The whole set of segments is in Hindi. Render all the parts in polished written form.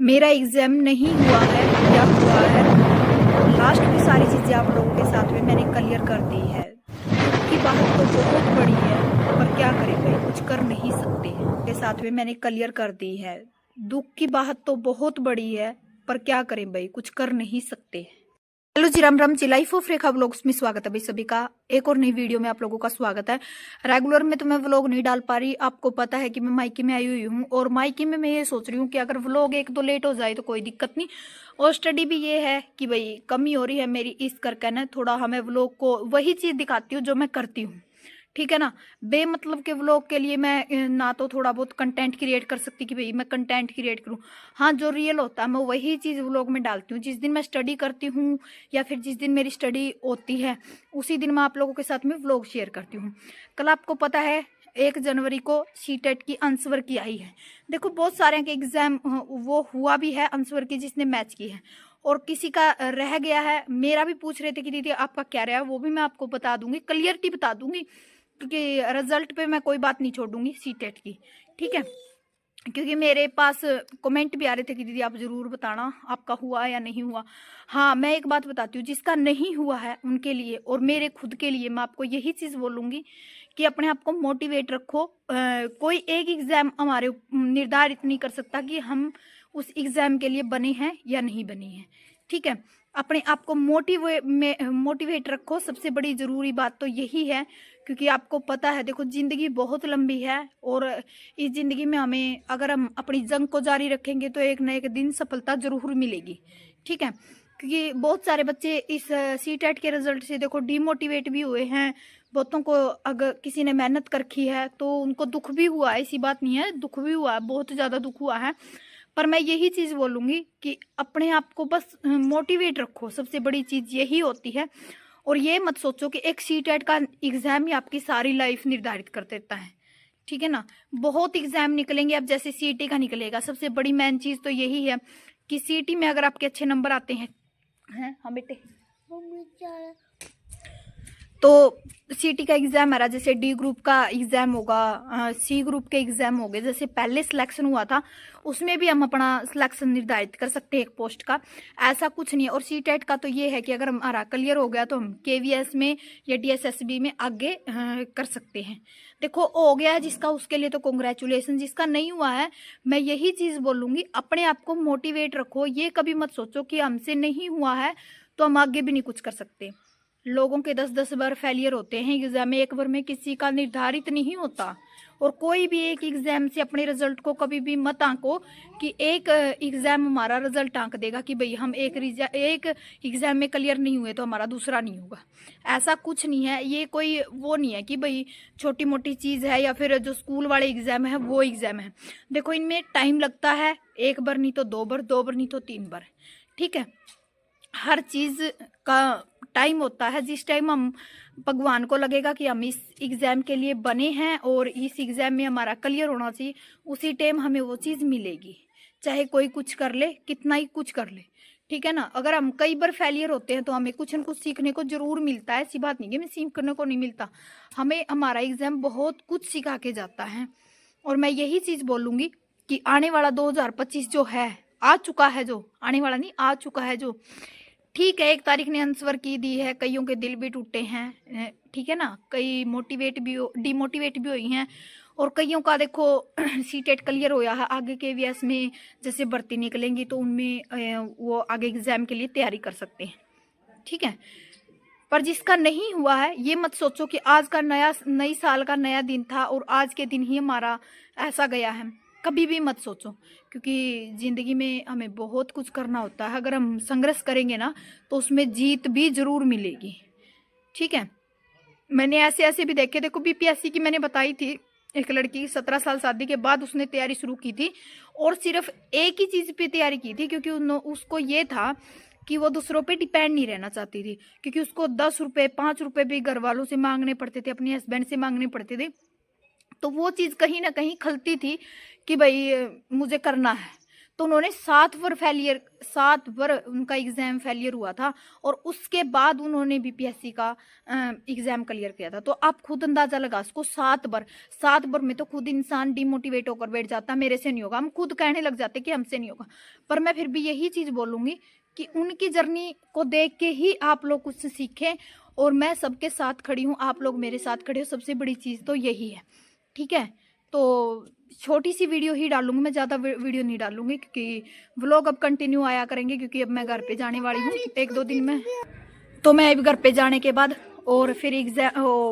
मेरा एग्ज़ाम नहीं हुआ है या हुआ है, लास्ट की सारी चीज़ें आप लोगों के साथ में मैंने क्लियर कर दी है। दुःख की बात तो बहुत बड़ी है, पर क्या करें भाई, कुछ कर नहीं सकते। के साथ में मैंने क्लियर कर दी है। दुःख की बात तो बहुत बड़ी है, पर क्या करें भाई, कुछ कर नहीं सकते। Hello ji, Ram Ram ji. Life of Rekha vlogs में स्वागत है भाई सभी का। एक और नई वीडियो में आप लोगों का स्वागत है। रेगुलर में तो मैं व्लॉग नहीं डाल पा रही, आपको पता है कि मैं मायके में आई हुई हूँ, और मायके में मैं ये सोच रही हूँ कि अगर व्लॉग एक दो लेट हो जाए तो कोई दिक्कत नहीं। और स्टडी भी ये है कि भाई कमी हो रही है मेरी, इस करके ना थोड़ा हमें व्लॉग को वही चीज़ दिखाती हूँ जो मैं करती हूँ, ठीक है ना। बेमतलब के व्लॉग के लिए मैं ना तो थोड़ा बहुत कंटेंट क्रिएट कर सकती कि भाई मैं कंटेंट क्रिएट करूँ। हाँ, जो रियल होता है मैं वही चीज़ व्लॉग में डालती हूँ। जिस दिन मैं स्टडी करती हूँ या फिर जिस दिन मेरी स्टडी होती है, उसी दिन मैं आप लोगों के साथ में व्लॉग शेयर करती हूँ। कल आपको पता है 1 जनवरी को सीटेट की आंसर की आई है। देखो बहुत सारे के एग्जाम वो हुआ भी है आंसर की जिसने मैच की है, और किसी का रह गया है। मेरा भी पूछ रहे थे कि दीदी आपका क्या रहा है, वो भी मैं आपको बता दूंगी, क्लियरिटी बता दूंगी, क्योंकि रिजल्ट पे मैं कोई बात नहीं छोड़ूंगी सीटेट की, ठीक है। क्योंकि मेरे पास कमेंट भी आ रहे थे कि दीदी आप ज़रूर बताना आपका हुआ या नहीं हुआ। हाँ, मैं एक बात बताती हूँ, जिसका नहीं हुआ है उनके लिए और मेरे खुद के लिए मैं आपको यही चीज़ बोलूँगी कि अपने आप को मोटिवेट रखो। कोई एक एग्ज़ाम हमारे निर्धारित नहीं कर सकता कि हम उस एग्ज़ाम के लिए बने हैं या नहीं बने हैं, ठीक है। अपने आप को मोटिवेट रखो, सबसे बड़ी ज़रूरी बात तो यही है। क्योंकि आपको पता है, देखो ज़िंदगी बहुत लंबी है, और इस ज़िंदगी में हमें अगर हम अपनी जंग को जारी रखेंगे तो एक न एक दिन सफलता ज़रूर मिलेगी, ठीक है। क्योंकि बहुत सारे बच्चे इस सीटेट के रिजल्ट से देखो डिमोटिवेट भी हुए हैं। बहुतों को अगर किसी ने मेहनत कर रखी है तो उनको दुख भी हुआ है, ऐसी बात नहीं है, दुख भी हुआ है, बहुत ज़्यादा दुख हुआ है। पर मैं यही चीज़ बोलूँगी कि अपने आप को बस मोटिवेट रखो, सबसे बड़ी चीज़ यही होती है। और ये मत सोचो कि एक सीटेट का एग्ज़ाम ही आपकी सारी लाइफ निर्धारित कर देता है, ठीक है ना। बहुत एग्ज़ाम निकलेंगे, अब जैसे सीटी का निकलेगा, सबसे बड़ी मेन चीज़ तो यही है कि सीटी में अगर आपके अच्छे नंबर आते हैं हाँ बेटे, तो सीटी का एग्जाम आ रहा, जैसे डी ग्रुप का एग्जाम होगा, सी ग्रुप के एग्जाम हो गए, जैसे पहले सिलेक्शन हुआ था उसमें भी हम अपना सिलेक्शन निर्धारित कर सकते हैं एक पोस्ट का। ऐसा कुछ नहीं है। और सी टेट का तो ये है कि अगर हमारा क्लियर हो गया तो हम केवीएस में या डीएसएसबी में आगे कर सकते हैं। देखो हो गया है जिसका, उसके लिए तो कॉन्ग्रेचुलेसन। जिसका नहीं हुआ है, मैं यही चीज़ बोलूँगी, अपने आप को मोटिवेट रखो। ये कभी मत सोचो कि हमसे नहीं हुआ है तो हम आगे भी नहीं कुछ कर सकते। लोगों के 10-10 बार फेलियर होते हैं एग्जाम में, एक बार में किसी का निर्धारित नहीं होता। और कोई भी एक एग्जाम से अपने रिजल्ट को कभी भी मत आंको कि एक एग्जाम हमारा रिजल्ट आंक देगा कि भाई हम एक एग्जाम में क्लियर नहीं हुए तो हमारा दूसरा नहीं होगा। ऐसा कुछ नहीं है। ये कोई वो नहीं है कि भाई छोटी मोटी चीज़ है, या फिर जो स्कूल वाले एग्जाम है वो एग्जाम है। देखो इनमें टाइम लगता है, एक बार नहीं तो 2 बार, 2 बार नहीं तो 3 बार, ठीक है। हर चीज़ का टाइम होता है। जिस टाइम हम भगवान को लगेगा कि हम इस एग्ज़ाम के लिए बने हैं और इस एग्ज़ाम में हमारा क्लियर होना चाहिए, उसी टाइम हमें वो चीज़ मिलेगी, चाहे कोई कुछ कर ले, कितना ही कुछ कर ले, ठीक है ना। अगर हम कई बार फेलियर होते हैं तो हमें कुछ न कुछ सीखने को ज़रूर मिलता है। ऐसी बात नहीं कि हमें सीखने को नहीं मिलता, हमें हमारा एग्ज़ाम बहुत कुछ सिखा के जाता है। और मैं यही चीज़ बोलूँगी कि आने वाला 2025 जो है, आ चुका है, जो आने वाला नहीं आ चुका है जो, ठीक है। 1 तारीख ने आंसर की दी है, कईयों के दिल भी टूटे हैं, ठीक है ना। कई मोटिवेट भी डिमोटिवेट भी हुई हैं, और कईयों का देखो सीटेट क्लियर होया है। आगे के वीएस में जैसे भर्ती निकलेंगी तो उनमें वो आगे एग्जाम के लिए तैयारी कर सकते हैं, ठीक है। पर जिसका नहीं हुआ है, ये मत सोचो कि आज का नई साल का नया दिन था और आज के दिन ही हमारा ऐसा गया है, कभी भी मत सोचो। क्योंकि ज़िंदगी में हमें बहुत कुछ करना होता है। अगर हम संघर्ष करेंगे ना तो उसमें जीत भी ज़रूर मिलेगी, ठीक है। मैंने ऐसे ऐसे भी देखे, देखो बीपीएससी की मैंने बताई थी, एक लड़की 17 साल शादी के बाद उसने तैयारी शुरू की थी, और सिर्फ एक ही चीज़ पे तैयारी की थी, क्योंकि उसको ये था कि वो दूसरों पे डिपेंड नहीं रहना चाहती थी। क्योंकि उसको 10 रुपये 5 रुपये भी घर वालों से मांगने पड़ते थे, अपने हस्बैंड से मांगने पड़ते थे। तो वो चीज़ कहीं ना कहीं खलती थी कि भाई मुझे करना है। तो उन्होंने 7 बार उनका एग्जाम फेलियर हुआ था और उसके बाद उन्होंने बीपीएससी का एग्जाम क्लियर किया था। तो आप खुद अंदाजा लगा उसको, 7 बार में तो खुद इंसान डिमोटिवेट होकर बैठ जाता, मेरे से नहीं होगा, हम खुद कहने लग जाते कि हमसे नहीं होगा। पर मैं फिर भी यही चीज बोलूंगी कि उनकी जर्नी को देख के ही आप लोग कुछ सीखें, और मैं सबके साथ खड़ी हूँ, आप लोग मेरे साथ खड़े हो, सबसे बड़ी चीज तो यही है। ठीक है, तो छोटी सी वीडियो ही डालूंगी मैं, ज़्यादा वीडियो नहीं डालूंगी, क्योंकि व्लॉग अब कंटिन्यू आया करेंगे, क्योंकि अब मैं घर पे जाने वाली हूँ 1-2 दिन में। तो मैं अब घर पे जाने के बाद और फिर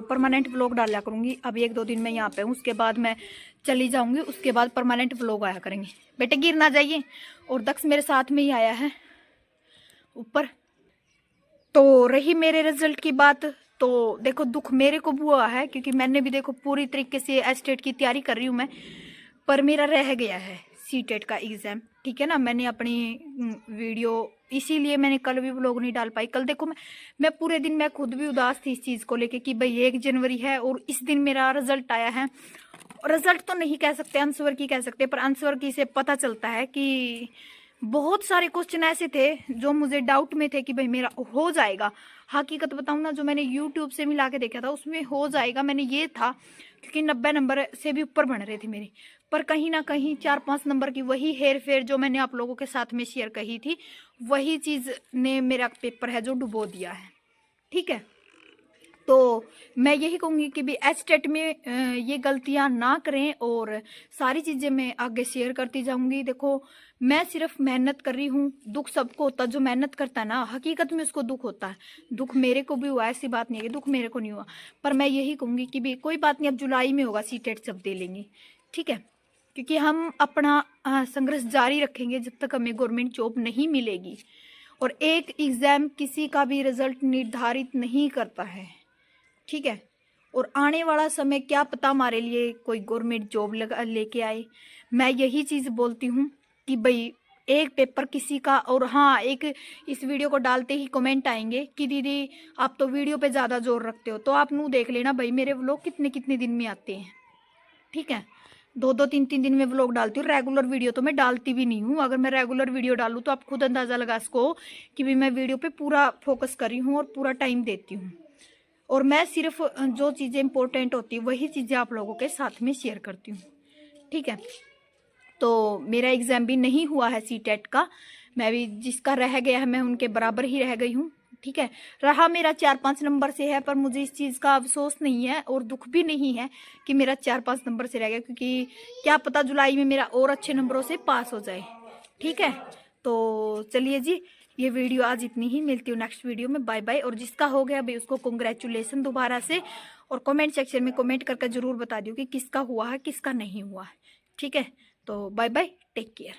परमानेंट व्लॉग डाला करूँगी। अब 1-2 दिन में यहाँ पे हूँ, उसके बाद मैं चली जाऊँगी, उसके बाद परमानेंट व्लॉग आया करेंगे। बेटे गिर ना जाइए। और दक्ष मेरे साथ में ही आया है ऊपर। तो रही मेरे रिजल्ट की बात, तो देखो दुख मेरे को भी हुआ है, क्योंकि मैंने भी देखो पूरी तरीके से एस्टेट की तैयारी कर रही हूँ मैं, पर मेरा रह गया है सीटेट का एग्ज़ाम। ठीक है ना, मैंने अपनी वीडियो इसीलिए मैंने कल भी व्लॉग नहीं डाल पाई। कल देखो मैं पूरे दिन मैं खुद भी उदास थी इस चीज़ को लेके कि भाई 1 जनवरी है और इस दिन मेरा रिजल्ट आया है। रिजल्ट तो नहीं कह सकते, आंसर की कह सकते, पर आंसर की से पता चलता है कि बहुत सारे क्वेश्चन ऐसे थे जो मुझे डाउट में थे कि भाई मेरा हो जाएगा। हकीकत बताऊं ना, जो मैंने यूट्यूब से मिला के देखा था उसमें हो जाएगा, मैंने ये था, क्योंकि 90 नंबर से भी ऊपर बन रहे थे मेरे। पर कहीं ना कहीं 4-5 नंबर की वही हेर फेर जो मैंने आप लोगों के साथ में शेयर कही थी, वही चीज़ ने मेरा पेपर है जो डुबो दिया है। ठीक है, तो मैं यही कहूँगी कि भी एस्टेट में ये गलतियाँ ना करें, और सारी चीज़ें मैं आगे शेयर करती जाऊँगी। देखो मैं सिर्फ मेहनत कर रही हूँ, दुख सबको होता है, जो मेहनत करता है ना हकीकत में उसको दुख होता है। दुख मेरे को भी हुआ, ऐसी बात नहीं है कि दुख मेरे को नहीं हुआ। पर मैं यही कहूँगी कि भी कोई बात नहीं, अब जुलाई में होगा सीटेट, जब दे लेंगे। ठीक है, क्योंकि हम अपना संघर्ष जारी रखेंगे जब तक हमें गवर्नमेंट जॉब नहीं मिलेगी। और एक एग्ज़ाम किसी का भी रिजल्ट निर्धारित नहीं करता है। ठीक है, और आने वाला समय क्या पता हमारे लिए कोई गवर्नमेंट जॉब लेके आए। मैं यही चीज़ बोलती हूँ कि भाई एक पेपर किसी का, और हाँ एक इस वीडियो को डालते ही कमेंट आएंगे कि दीदी आप तो वीडियो पे ज़्यादा जोर रखते हो, तो आप नू देख लेना भाई मेरे व्लॉग कितने कितने दिन में आते हैं। ठीक है, 2-2 3-3 दिन में व्लॉग डालती हूँ, रेगुलर वीडियो तो मैं डालती भी नहीं हूँ। अगर मैं रेगुलर वीडियो डालूँ तो आप खुद अंदाज़ा लगा सको कि भी मैं वीडियो पे पूरा फोकस कर रही हूँ और पूरा टाइम देती हूँ, और मैं सिर्फ जो चीज़ें इंपॉर्टेंट होती है वही चीज़ें आप लोगों के साथ में शेयर करती हूँ। ठीक है, तो मेरा एग्ज़ाम भी नहीं हुआ है सीटेट का, मैं भी जिसका रह गया है मैं उनके बराबर ही रह गई हूँ। ठीक है, रहा मेरा 4-5 नंबर से है, पर मुझे इस चीज़ का अफसोस नहीं है और दुख भी नहीं है कि मेरा 4-5 नंबर से रह गया, क्योंकि क्या पता जुलाई में मेरा और अच्छे नंबरों से पास हो जाए। ठीक है, तो चलिए जी, ये वीडियो आज इतनी ही, मिलती हूँ नेक्स्ट वीडियो में। Bye bye. और जिसका हो गया भाई उसको कॉन्ग्रेचुलेसन दोबारा से, और कमेंट सेक्शन में कमेंट करके ज़रूर बता दियो कि किसका हुआ है किसका नहीं हुआ है। ठीक है, तो बाय बाय, टेक केयर।